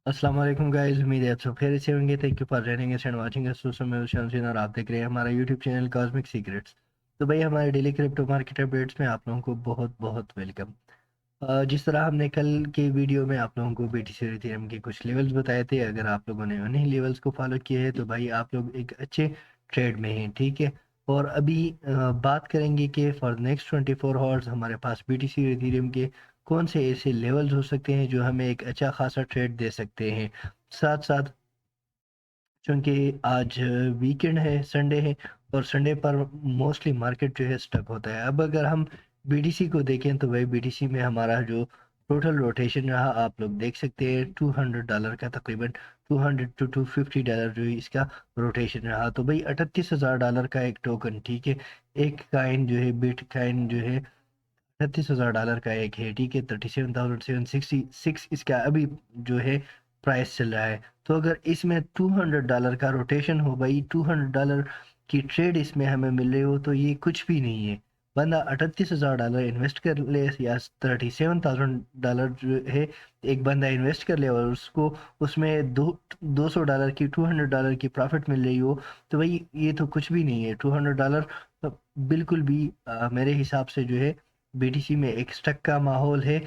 अस्सलाम वालेकुम गाइस, उम्मीद है आप सब खैरियत से होंगे। Thank you for joining us and watching us. दोस्तों मैं हूं शमसीन और आप देख रहे हैं हमारा यूट्यूब चैनल कॉस्मिक सीक्रेट्स। तो भाई हमारे डेली क्रिप्टो मार्केट अपडेट्स में आप लोगों को बहुत बहुत वेलकम। जिस तरह हमने कल के वीडियो में आप लोगों को बीटीसी और इथेरियम के कुछ लेवल्स बताए थे, अगर आप लोगों ने उन्हीं लेवल्स को फॉलो किए हैं तो भाई आप लोग एक अच्छे ट्रेड में हैं, ठीक है। और अभी बात करेंगे कि फॉर नेक्स्ट 24 आवर्स हमारे पास बीटीसी और इथेरियम के कौन से ऐसे लेवल्स हो सकते हैं जो हमें एक अच्छा खासा ट्रेड दे सकते हैं। साथ साथ चूँकि आज वीकेंड है, संडे है, और संडे पर मोस्टली मार्केट जो है स्टक होता है। अब अगर हम बीटीसी को देखें तो भाई बीटीसी में हमारा जो टोटल रोटेशन रहा आप लोग देख सकते हैं, $200 का तकरीबन 200 टू $250 जो है इसका रोटेशन रहा। तो भाई $38,000 का एक टोकन, ठीक है। एक काइन जो है बिटकॉइन जो है $38,000 का एक है, ठीक है। 37,766 इसका अभी जो है प्राइस चल रहा है। तो अगर इसमें $200 का रोटेशन हो भाई, $200 की ट्रेड इसमें हमें मिल रही हो, तो ये कुछ भी नहीं है। बंदा $38,000 इन्वेस्ट कर ले या $37,000 जो है एक बंदा इन्वेस्ट कर ले और उसको उसमें $200 की $200 की प्रॉफिट मिल रही हो, तो भाई ये तो कुछ भी नहीं है। $200 बिल्कुल भी मेरे हिसाब से जो है बीटीसी में एक स्टक का माहौल है।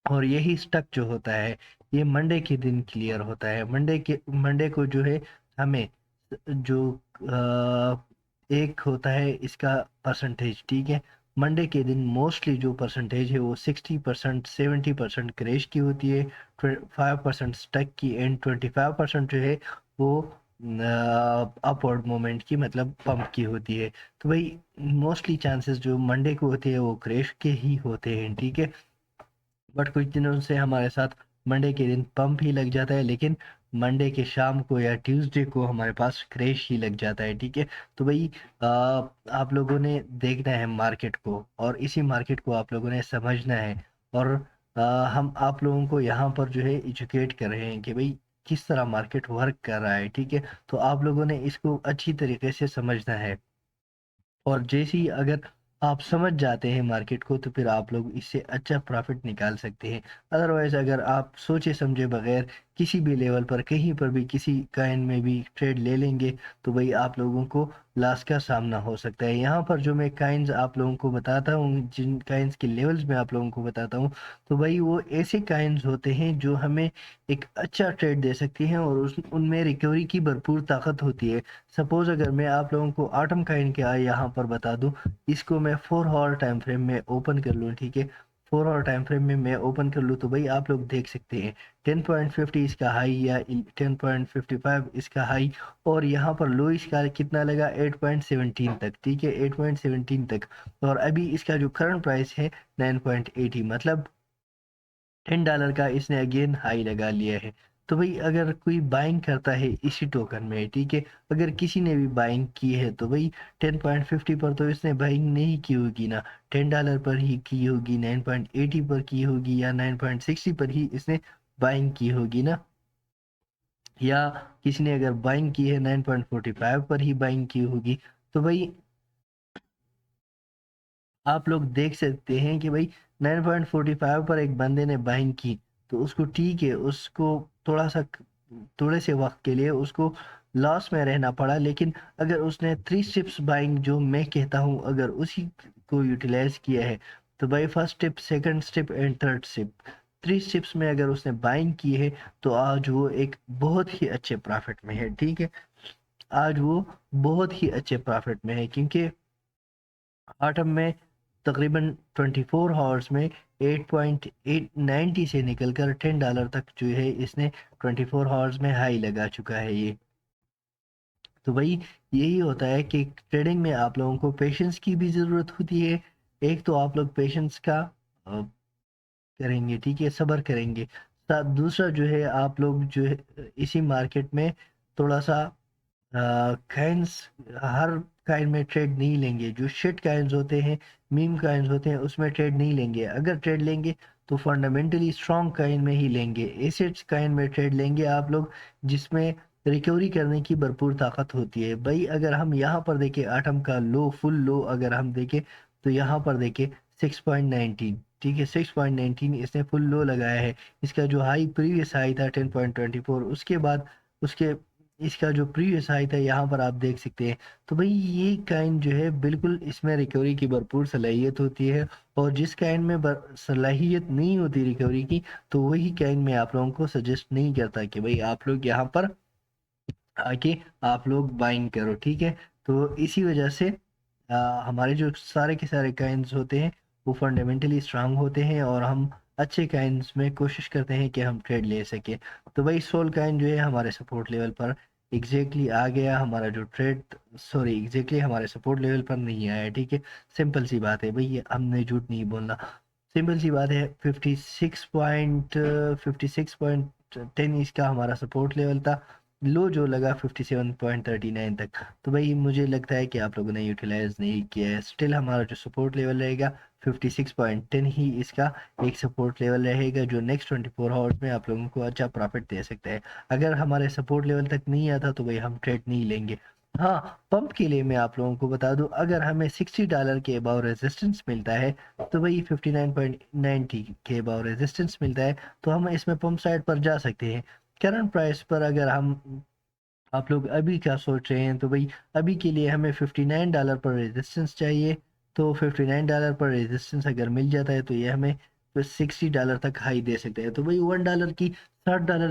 और यही स्टक जो होता है ये मंडे के दिन क्लियर होता है। मंडे को जो है हमें जो एक होता है इसका परसेंटेज, ठीक है। मंडे के दिन मोस्टली जो परसेंटेज है वो 60% 70% क्रैश की होती है, 5% स्टक की, एंड 25% जो है वो अपवर्ड मोमेंट की मतलब पंप की होती है। तो भाई मोस्टली चांसेस जो मंडे को होते हैं वो क्रैश के ही होते हैं, ठीक है। बट कुछ दिनों से हमारे साथ मंडे के दिन पंप ही लग जाता है, लेकिन मंडे के शाम को या ट्यूसडे को हमारे पास क्रैश ही लग जाता है, ठीक है। तो भाई आप लोगों ने देखना है मार्केट को, और इसी मार्केट को आप लोगों ने समझना है। और हम आप लोगों को यहाँ पर जो है एजुकेट कर रहे हैं कि भाई किस तरह मार्केट वर्क कर रहा है, ठीक है। तो आप लोगों ने इसको अच्छी तरीके से समझना है। और जैसे ही अगर आप समझ जाते हैं मार्केट को तो फिर आप लोग इससे अच्छा प्रॉफिट निकाल सकते हैं। अदरवाइज अगर आप सोचे समझे बगैर किसी भी लेवल पर कहीं पर भी किसी काइन में भी ट्रेड ले लेंगे तो भाई आप लोगों को लॉस का सामना हो सकता है। यहाँ पर जो मैं काइन्स आप लोगों को बताता हूँ, जिन काइन्स के लेवल्स मैं आप लोगों को बताता हूँ, तो भाई वो ऐसे काइन्स होते हैं जो हमें एक अच्छा ट्रेड दे सकती हैं और उस उनमें रिकवरी की भरपूर ताकत होती है। सपोज अगर मैं आप लोगों को आटम काइन क्या यहाँ पर बता दूं, इसको मैं 4 आवर टाइम फ्रेम में ओपन कर लूँ, ठीक है। 4 आवर टाइम फ्रेम में मैं ओपन कर लूँ तो भाई आप लोग देख सकते हैं 10.50 इसका हाई या 10.55 इसका हाई, और यहाँ पर लो इसका कितना लगा 8.17 तक, ठीक है। 8.17 तक। और अभी इसका जो करंट प्राइस है 9.80, मतलब $10 का इसने अगेन हाई लगा लिया है। तो भाई अगर कोई बाइंग करता है इसी टोकन में, ठीक है, अगर किसी ने भी बाइंग की है तो भाई 10.50 पर तो इसने बाइंग नहीं की होगी ना, $10 पर ही की होगी, 9.80 पर की होगी या 9.60 पर ही इसने बाइंग की होगी ना। या किसी ने अगर बाइंग की है 9.45 पर ही बाइंग की होगी। तो भाई आप लोग देख सकते हैं कि भाई 9.45 पर एक बंदे ने बाइंग की, तो उसको ठीक है, उसको थोड़े से वक्त के लिए उसको लॉस में रहना पड़ा। लेकिन अगर उसने 3 स्टेप्स बाइंग जो मैं कहता हूँ अगर उसी को यूटिलाइज किया है, तो भाई first step, second step and third step, 3 steps में अगर उसने बाइंग की है तो आज वो एक बहुत ही अच्छे प्रॉफिट में है, ठीक है। आज वो बहुत ही अच्छे प्रॉफिट में है, क्योंकि आटम में तकरीबन 24 आवर्स में 8.890 से निकलकर $10 तक जो है इसने 24 आवर्स में हाई लगा चुका है ये। तो भाई यही होता है कि ट्रेडिंग में आप लोगों को पेशेंस की भी ज़रूरत होती है। एक तो आप लोग पेशेंस का करेंगे, ठीक है, सब्र करेंगे। दूसरा जो है आप लोग जो है इसी मार्केट में थोड़ा सा काइन्स, हर काइन में ट्रेड नहीं लेंगे। जो शिट काइन्स होते हैं, मीम काइन्स होते हैं, उसमें ट्रेड नहीं लेंगे। अगर ट्रेड लेंगे तो फंडामेंटली स्ट्रॉन्ग काइन में ही लेंगे। एसेट्स काइन में ट्रेड लेंगे आप लोग जिसमें रिकवरी करने की भरपूर ताकत होती है। भाई अगर हम यहाँ पर देखें आटम का लो, फुल लो अगर हम देखें तो यहाँ पर देखें 6.19, ठीक है 6.19 इसने फुल लो लगाया है। इसका जो हाई प्रीवियस हाई था 10.24, उसके बाद उसके इसका जो प्रीवियस हाई था यहाँ पर आप देख सकते हैं। तो भाई ये काइन जो है बिल्कुल इसमें रिकवरी की भरपूर सलाहियत होती है, और जिस काइन में सलाहियत नहीं होती रिकवरी की, तो वही काइन मैं आप लोगों को सजेस्ट नहीं करता कि भाई आप लोग यहाँ पर आके आप लोग बाइंग करो, ठीक है। तो इसी वजह से हमारे जो सारे के सारे काइन्स होते हैं वो फंडामेंटली स्ट्रांग होते हैं, और हम अच्छे काइन्स में कोशिश करते हैं कि हम ट्रेड ले सके। तो भाई सोल काइन जो है हमारे सपोर्ट लेवल पर एग्जैक्टली आ गया, हमारा जो ट्रेड सॉरी एग्जैक्टली हमारे सपोर्ट लेवल पर नहीं आया, ठीक है। सिंपल सी बात है भाई, हमने झूठ नहीं बोलना, सिंपल सी बात है। 56.10 इसका हमारा सपोर्ट लेवल था, लो जो लगा 57.39 तक। तो भाई मुझे लगता है कि आप लोगों ने यूटिलाइज नहीं किया है। स्टिल हमारा जो सपोर्ट लेवल रहेगा 56.10 ही इसका एक सपोर्ट लेवल रहेगा, जो नेक्स्ट 24 आवर्स में आप लोगों को अच्छा प्रॉफिट दे सकता है। अगर हमारे सपोर्ट लेवल तक नहीं आता तो भाई हम ट्रेड नहीं लेंगे। हाँ, पंप के लिए मैं आप लोगों को बता दूं, अगर हमें $60 के अबाव रेजिस्टेंस मिलता है, तो भाई 59.90 के अबाव रेजिस्टेंस मिलता है, तो हम इसमें पंप साइड पर जा सकते हैं। करंट प्राइस पर अगर हम आप लोग अभी क्या सोच रहे हैं, तो भाई अभी के लिए हमें $59 पर रेजिस्टेंस चाहिए। तो $59 पर रेजिस्टेंस अगर मिल जाता है तो ये हमें तो $60 तक हाई दे सकते हैं। तो भाई $1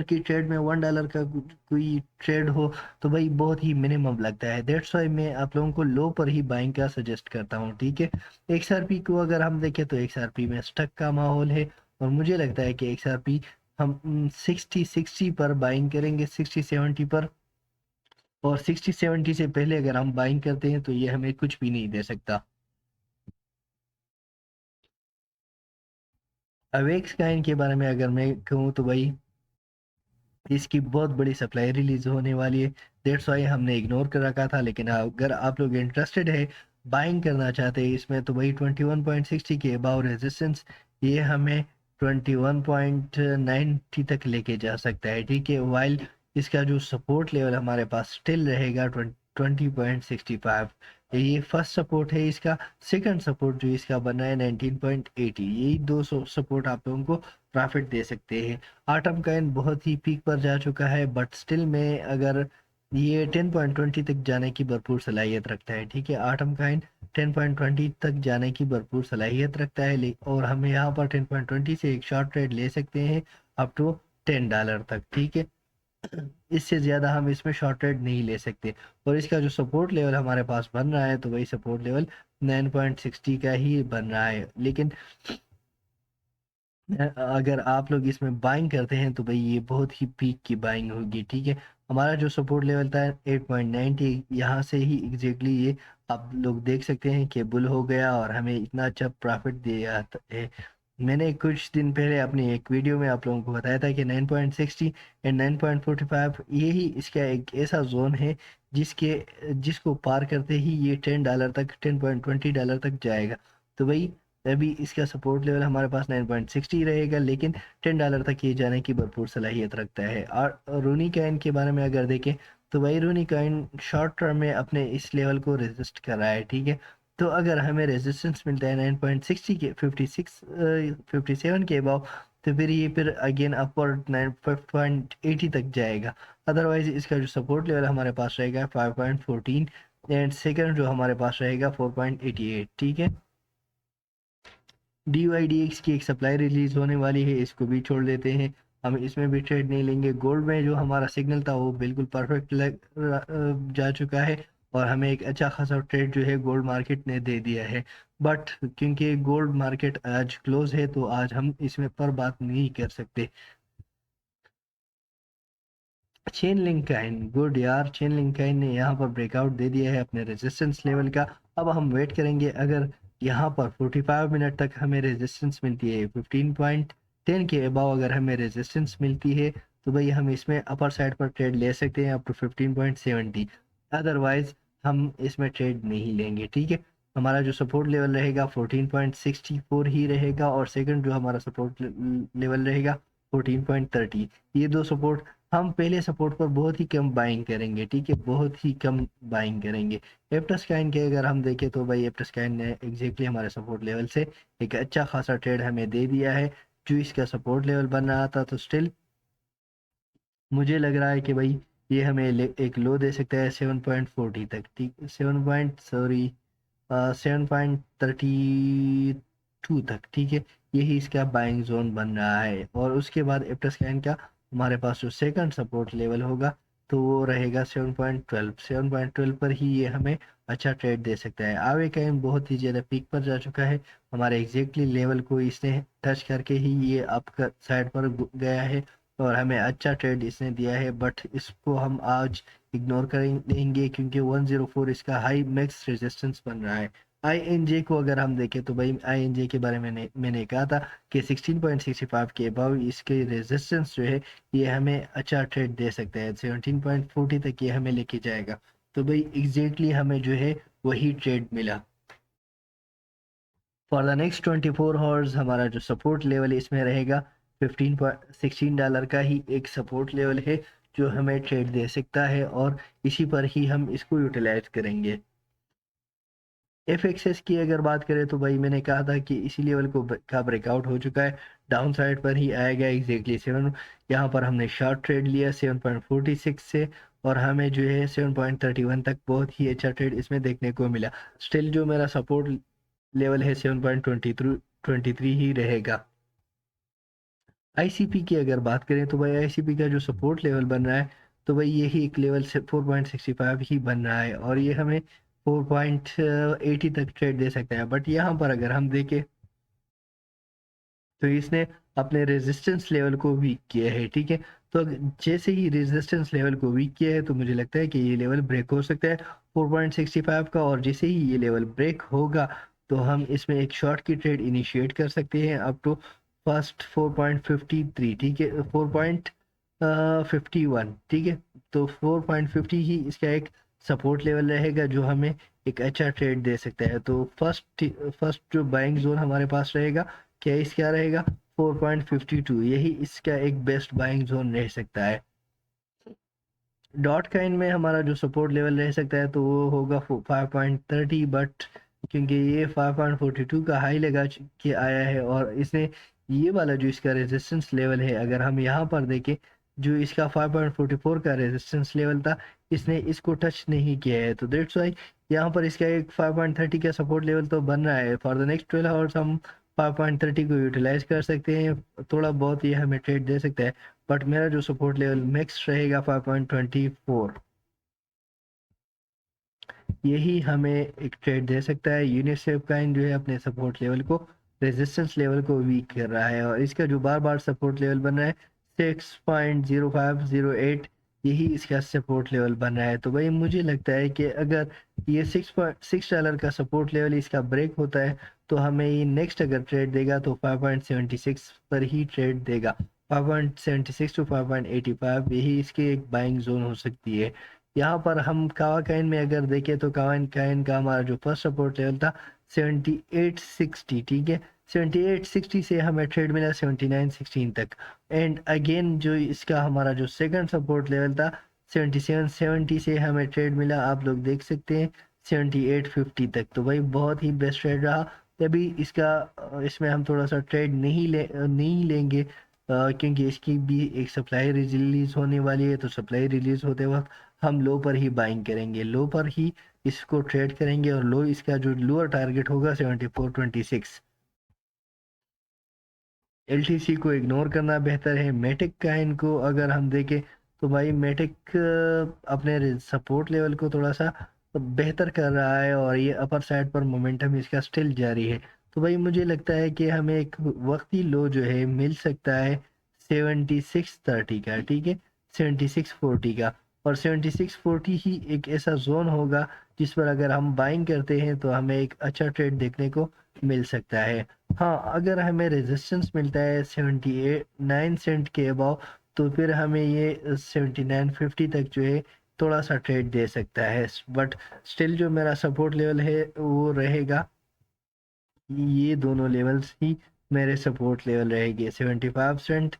की ट्रेड में $1 का कोई ट्रेड हो तो भाई बहुत ही मिनिमम लगता है। दैट्स वाई मैं आप लोगों को लो पर ही बाइंग का सजेस्ट करता हूँ, ठीक है। XRP को अगर हम देखें तो XRP में स्टक का माहौल है, और मुझे लगता है कि XRP हम 60 पर बाइंग करेंगे, 60-70 पर। और 60-70 से पहले अगर हम बाइंग करते हैं तो ये हमें कुछ भी नहीं दे सकता। अवेक्स काइन के बारे में अगर मैं कहूँ तो भाई इसकी बहुत बड़ी सप्लाई रिलीज होने वाली है। दैट्स वाई हमने इग्नोर कर रखा था, लेकिन अगर आप लोग इंटरेस्टेड है बाइंग करना चाहते हैं इसमें, तो भाई 21.60 के अबाव रेजिस्टेंस ये हमें 21.90 तक लेके जा सकता है, ठीक है। वाइल इसका जो सपोर्ट लेवल हमारे पास स्टिल रहेगा 20.65। ये फर्स्ट सपोर्ट है इसका। सेकंड सपोर्ट जो इसका बना है 19.80, यही दो सपोर्ट आप लोगों को प्रॉफिट दे सकते हैं। आटम काइन बहुत ही पीक पर जा चुका है, बट स्टिल में अगर ये 10.20 तक जाने की भरपूर सलाहियत रखता है, ठीक है। आटम काइन 10.20 तक जाने की भरपूर सलाहियत रखता है, और हम यहाँ पर 10.20 से एक शॉर्ट ट्रेड ले सकते हैं अप टू $10 तक, ठीक है। इससे ज़्यादा हम इसमें शॉर्ट ट्रेड नहीं ले सकते। और इसका जो सपोर्ट लेवल हमारे पास बन रहा है तो वही सपोर्ट लेवल 9.60 का ही बन रहा है। लेकिन अगर आप लोग इसमें बाइंग करते हैं तो भाई ये बहुत ही पीक की बाइंग होगी, ठीक है। हमारा जो सपोर्ट लेवल था 8.90, यहाँ से ही एग्जैक्टली ये आप लोग देख सकते हैं कि बुल हो गया और हमें इतना अच्छा प्रॉफिट दिया है। मैंने कुछ दिन पहले अपनी एक वीडियो में आप लोगों को बताया था कि 9.60 एंड 9.45 यही इसका एक ऐसा जोन है जिसके जिसको पार करते ही ये $10 तक $10.20 तक जाएगा। तो भाई अभी इसका सपोर्ट लेवल हमारे पास 9.60 रहेगा, लेकिन $10 तक ये जाने की भरपूर सलाहियत रखता है। और रूनी कॉइन के बारे में अगर देखें तो भाई रूनी कॉइन शॉर्ट टर्म में अपने इस लेवल को रेजिस्ट कर रहा है, ठीक है। तो अगर हमें रेजिस्टेंस मिलता है 9.60 के 57 के अबाव, तो फिर ये फिर अगेन अपवर्ड 9.80 तक जाएगा। अदरवाइज इसका जो सपोर्ट लेवल हमारे पास रहेगा 5.14, एंड सेकंड जो हमारे पास रहेगा 4.88, ठीक है। DYDX की एक सप्लाई रिलीज होने वाली है, इसको भी छोड़ देते हैं, हम इसमें भी ट्रेड नहीं लेंगे। गोल्ड में जो हमारा सिग्नल था वो बिल्कुल परफेक्ट जा चुका है, और हमें एक अच्छा खासा ट्रेड जो है गोल्ड मार्केट ने दे दिया है। बट क्योंकि गोल्ड मार्केट आज क्लोज है तो आज हम इसमें पर बात नहीं कर सकते। चेन लिंक काइन गुड यार, चेन लिंक काइन ने यहाँ पर ब्रेकआउट दे दिया है अपने रेजिस्टेंस लेवल का। अब हम वेट करेंगे, अगर यहाँ पर 45 मिनट तक हमें रेजिस्टेंस मिलती है 15.10 के अबाव अगर हमें रेजिस्टेंस मिलती है, तो भाई हम इसमें अपर साइड पर ट्रेड ले सकते हैं अप टू 15.70। अदरवाइज हम इसमें ट्रेड नहीं लेंगे, ठीक है। हमारा जो सपोर्ट लेवल रहेगा 14.64 ही रहेगा, और सेकंड जो हमारा सपोर्ट लेवल रहेगा 14.30। ये दो सपोर्ट हम पहले सपोर्ट पर बहुत ही कम बाइंग करेंगे, ठीक है, बहुत ही कम बाइंग करेंगे। एप्टस्काइन के अगर हम देखें तो भाई एप्टस्काइन ने एग्जैक्टली हमारे सपोर्ट लेवल से एक अच्छा खासा ट्रेड हमें दे दिया है, जो इसका सपोर्ट लेवल बन रहा था। तो स्टिल मुझे लग रहा है कि भाई ये हमें एक लो दे सकता है 7.40 तक, ठीक, 7.32 तक, ठीक है। यही इसका बाइंग जोन बन रहा है। और उसके बाद एप्टस्कैन का हमारे पास जो सेकंड सपोर्ट लेवल होगा तो वो रहेगा 7.12। 7.12 पर ही ये हमें अच्छा ट्रेड दे सकता है। आवे काइन बहुत ही ज़्यादा पीक पर जा चुका है, हमारे एग्जैक्टली लेवल को इसने टच करके ही ये अप साइड पर गया है और हमें अच्छा ट्रेड इसने दिया है। बट इसको हम आज इग्नोर करेंगे क्योंकि 104 इसका हाई मैक्स रेजिस्टेंस बन रहा है। आईएनजे को अगर हम देखें तो भाई आईएनजे के बारे में मैंने कहा था कि 16.65 के अबव इसके रेजिस्टेंस जो है ये हमें अच्छा ट्रेड दे सकता है। 17.40 तक ये हमें लेके जाएगा। तो भाई एग्जैक्टली हमें जो है वही ट्रेड मिला। फॉर द नेक्स्ट 24 हॉर्स हमारा जो सपोर्ट लेवल इसमें रहेगा 15.16 डॉलर का ही एक सपोर्ट लेवल है जो हमें ट्रेड दे सकता है और इसी पर ही हम इसको यूटिलाइज करेंगे। एफ एक्सेस की अगर बात करें तो भाई मैंने कहा था कि इसी लेवल को का ब्रेकआउट हो चुका है, डाउन साइड पर ही आएगा एग्जैक्टली 7। यहाँ पर हमने शॉर्ट ट्रेड लिया 7.46 से और हमें जो है 7.31 तक बहुत ही अच्छा ट्रेड इसमें देखने को मिला। स्टिल जो मेरा सपोर्ट लेवल है 7.23 ही रहेगा। आईसीपी की अगर बात करें तो भाई आईसीपी का जो सपोर्ट लेवल बन रहा है तो भाई यही एक लेवल से 4.65 ही बन रहा है और ये हमें 4.80 तक ट्रेड दे सकता है। बट यहाँ पर अगर हम देखें तो इसने अपने रेजिस्टेंस लेवल को वीक किया है, ठीक है। तो जैसे ही रेजिस्टेंस लेवल को वीक किया है तो मुझे लगता है कि ये लेवल ब्रेक हो सकता है 4.65 का। और जैसे ही ये लेवल ब्रेक होगा तो हम इसमें एक शॉर्ट की ट्रेड इनिशिएट कर सकते हैं अप टू फर्स्ट 4.53, ठीक है, 4.51, ठीक है। तो 4.50 ही इसका एक सपोर्ट लेवल रहेगा जो हमें एक अच्छा ट्रेड दे सकता है। तो फर्स्ट जो बाइंग जोन हमारे पास रहेगा क्या रहेगा 4.52, यही इसका एक बेस्ट बाइंग जोन रह सकता है। डॉट काइन में हमारा जो सपोर्ट लेवल रह सकता है तो वो होगा 5.30, बट क्योंकि ये 5.42 का हाई लगा के आया है और इसने ये वाला जो इसका रेजिस्टेंस लेवल है अगर हम यहाँ पर देखें जो इसका 5.44 का रेजिस्टेंस लेवल था इसने इसको टच नहीं किया है। तो दैट्स वाई यहाँ पर इसका एक 5.30 का सपोर्ट लेवल तो बन रहा है। फॉर द नेक्स्ट 12 आवर्स हम 5.30 को यूटिलाइज कर सकते हैं, थोड़ा बहुत ये हमें ट्रेड दे सकता है। बट मेरा जो सपोर्ट लेवल मैक्स रहेगा 5.24, यही हमें एक ट्रेड दे सकता है। यूनिसेफ काइन जो है अपने सपोर्ट लेवल को रेजिस्टेंस लेवल को वीक कर रहा है और इसका जो बार बार सपोर्ट लेवल बन रहा है 6.0508, यही इसका सपोर्ट लेवल बन रहा है। तो भाई मुझे लगता है कि अगर ये 6.6 डॉलर का सपोर्ट लेवल इसका ब्रेक होता है तो हमें ये नेक्स्ट अगर ट्रेड देगा तो 5.76 पर ही ट्रेड देगा। 5.76 टू 5.85 यही इसकी एक बाइंग जोन हो सकती है। यहाँ पर हम कावा काइन में अगर देखें तो कावा काइन का हमारा जो फर्स्ट सपोर्ट लेवल था 7860, ठीक है। 7860 से हमें ट्रेड मिला 7916 तक। एंड अगेन जो इसका हमारा जो सेकंड सपोर्ट लेवल था 7770 से हमें ट्रेड मिला, आप लोग देख सकते हैं 7850 तक। तो भाई बहुत ही बेस्ट ट्रेड रहा। तभी इसमें हम थोड़ा सा ट्रेड नहीं लेंगे क्योंकि इसकी भी एक सप्लाई रिलीज होने वाली है। तो सप्लाई रिलीज होते वक्त हम लो पर ही बाइंग करेंगे, लो पर ही इसको ट्रेड करेंगे और लो इसका जो लोअर टारगेट होगा 7426। एलटीसी को इग्नोर करना बेहतर है। मेटिक काइन को अगर हम देखें तो भाई मेटिक अपने सपोर्ट लेवल को थोड़ा सा बेहतर कर रहा है और ये अपर साइड पर मोमेंटम इसका स्टिल जारी है। तो भाई मुझे लगता है कि हमें एक वक्ती लो जो है मिल सकता है 7630 का, ठीक है, 7640 का। और 7640 ही एक ऐसा जोन होगा जिस पर अगर हम बाइंग करते हैं तो हमें एक अच्छा ट्रेड देखने को मिल सकता है। हाँ, अगर हमें रेजिस्टेंस मिलता है 79 सेंट के अबाव तो फिर हमें ये 7950 तक जो है थोड़ा सा ट्रेड दे सकता है। बट स्टिल जो मेरा सपोर्ट लेवल है वो रहेगा, ये दोनों लेवल्स ही मेरे सपोर्ट लेवल रहेंगे 75 सेंट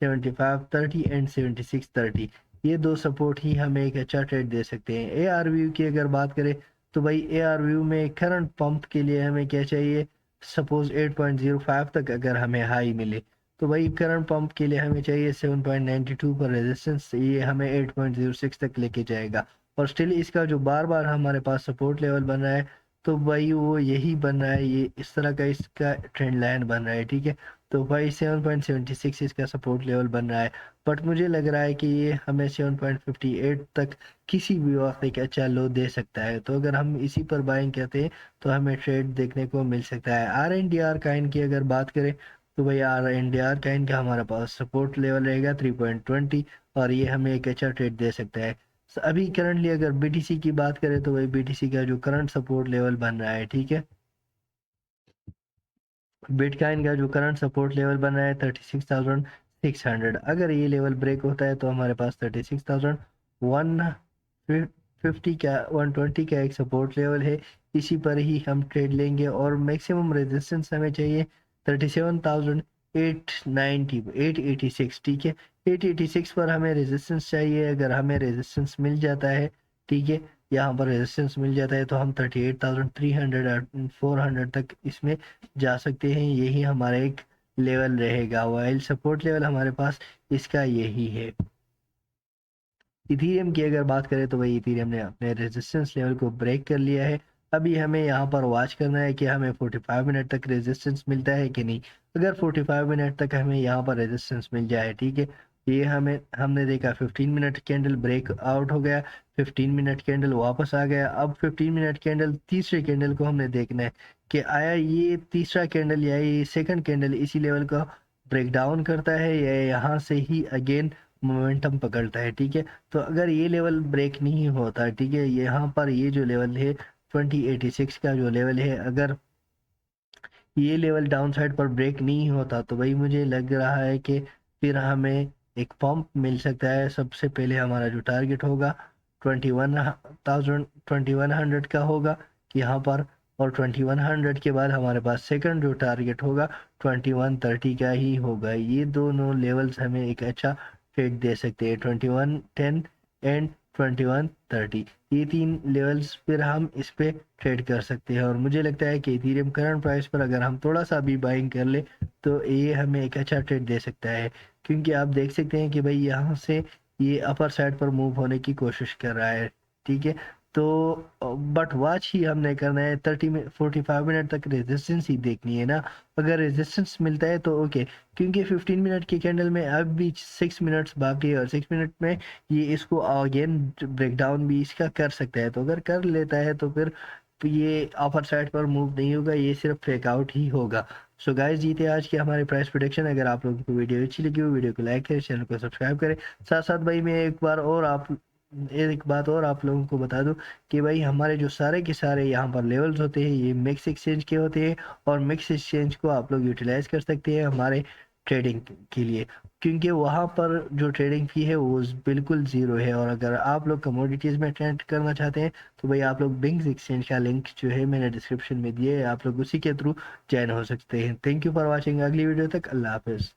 75.30 एंड 76.30, ये दो सपोर्ट ही हमें एक अच्छा ट्रेड दे सकते हैं। ए आर व्यू की अगर बात करें तो भाई ए आर व्यू में करंट पंप के लिए हमें क्या चाहिए, सपोज 8.05 तक अगर हमें हाई मिले तो भाई करंट पंप के लिए हमें चाहिए 7.92 पर रेजिस्टेंस, ये हमें 8.06 तक लेके जाएगा। और स्टिल इसका जो बार बार हमारे पास सपोर्ट लेवल बन रहा है तो भाई वो यही बन रहा है, ये इस तरह का इसका ट्रेंड लाइन बन रहा है, ठीक है। तो भाई 7.76 इसका सपोर्ट लेवल बन रहा है, बट मुझे लग रहा है कि ये हमें 7.58 तक किसी भी वक्त एक अच्छा लो दे सकता है। तो अगर हम इसी पर बाइंग करते हैं तो हमें ट्रेड देखने को मिल सकता है। R N D R coin की अगर बात करें तो भाई R N D R coin का हमारे पास सपोर्ट लेवल रहेगा 3.20 और ये हमें एक अच्छा ट्रेड दे सकता है। अभी करंटली अगर बीटीसी की बात करें तो भाई बीटीसी का जो करंट सपोर्ट लेवल बन रहा है, ठीक है, बिटकॉइन का जो करंट सपोर्ट लेवल बन रहा है 36,600, अगर ये लेवल ब्रेक होता है तो हमारे पास 36,150 का 120 का एक सपोर्ट लेवल है, इसी पर ही हम ट्रेड लेंगे। और मैक्सिमम रेजिस्टेंस हमें चाहिए 37,890 886, ठीक है, 886 पर हमें रेजिस्टेंस चाहिए। अगर हमें रेजिस्टेंस मिल जाता है, ठीक है, यहाँ पर रेजिस्टेंस मिल जाता है तो हम 38,300 400 तक इसमें जा सकते हैं, यही हमारा एक लेवल रहेगा। वाइल सपोर्ट लेवल हमारे पास इसका यही है। इथीरियम की अगर बात करें तो भाई इथीरियम ने अपने रेजिस्टेंस लेवल को ब्रेक कर लिया है। अभी हमें यहाँ पर वॉच करना है कि हमें 45 मिनट तक रेजिस्टेंस मिलता है कि नहीं। अगर 45 मिनट तक हमें यहाँ पर रेजिस्टेंस मिल जाए, ठीक है, ये हमने देखा 15 मिनट कैंडल ब्रेक आउट हो गया, 15 मिनट कैंडल वापस आ गया। अब 15 मिनट कैंडल तीसरे कैंडल को हमने देखना है कि आया ये तीसरा कैंडल या ये सेकंड कैंडल इसी लेवल का ब्रेक डाउन करता है या यहाँ से ही अगेन मोमेंटम पकड़ता है, ठीक है। तो अगर ये लेवल ब्रेक नहीं होता, ठीक है, यहाँ पर ये जो लेवल है 2086 का जो लेवल है, अगर ये लेवल डाउन साइड पर ब्रेक नहीं होता तो भाई मुझे लग रहा है कि फिर हमें एक पंप मिल सकता है। सबसे पहले हमारा जो टारगेट होगा 21,100 का होगा कि यहाँ पर, और 2100 के बाद हमारे पास सेकंड जो टारगेट होगा 2130 का ही होगा। ये दोनों लेवल्स हमें एक अच्छा ट्रेड दे सकते हैं, 2110 एंड 2130, ये तीन लेवल्स फिर हम इस पे ट्रेड कर सकते हैं। और मुझे लगता है कि इथेरियम करंट प्राइस पर अगर हम थोड़ा सा भी बाइंग कर ले तो ये हमें एक अच्छा ट्रेड दे सकता है, क्योंकि आप देख सकते हैं कि भाई यहाँ से ये अपर साइड पर मूव होने की कोशिश कर रहा है, ठीक है। तो बट वॉच ही हमने करना है 45 मिनट तक, रेजिस्टेंस ही देखनी है ना। अगर रेजिस्टेंस मिलता है तो ओके, क्योंकि 15 मिनट की कैंडल में अब भी 6 मिनट्स बाकी है और 6 मिनट में ये इसको अगेन ब्रेकडाउन भी इसका कर सकता है। तो अगर कर लेता है तो फिर ये अपर साइड पर मूव नहीं होगा, ये सिर्फ फेक आउट ही होगा। सो गाइस, जीते आज की हमारे प्राइस प्रोडिक्शन। अगर आप लोगों को वीडियो अच्छी लगी हो वीडियो को लाइक करें, चैनल को सब्सक्राइब करें। साथ साथ भाई मैं एक बात और आप लोगों को बता दूं कि भाई हमारे जो सारे के सारे यहाँ पर लेवल्स होते हैं ये मिक्स एक्सचेंज के होते हैं, और मिक्स एक्सचेंज को आप लोग यूटिलाइज कर सकते हैं हमारे ट्रेडिंग के लिए, क्योंकि वहाँ पर जो ट्रेडिंग फी है वो बिल्कुल ज़ीरो है। और अगर आप लोग कमोडिटीज़ में ट्रेड करना चाहते हैं तो भाई आप लोग बिंग्स एक्सचेंज का लिंक जो है मैंने डिस्क्रिप्शन में दिया है, आप लोग उसी के थ्रू ज्वाइन हो सकते हैं। थैंक यू फॉर वॉचिंग, अगली वीडियो तक अल्लाह हाफिज़।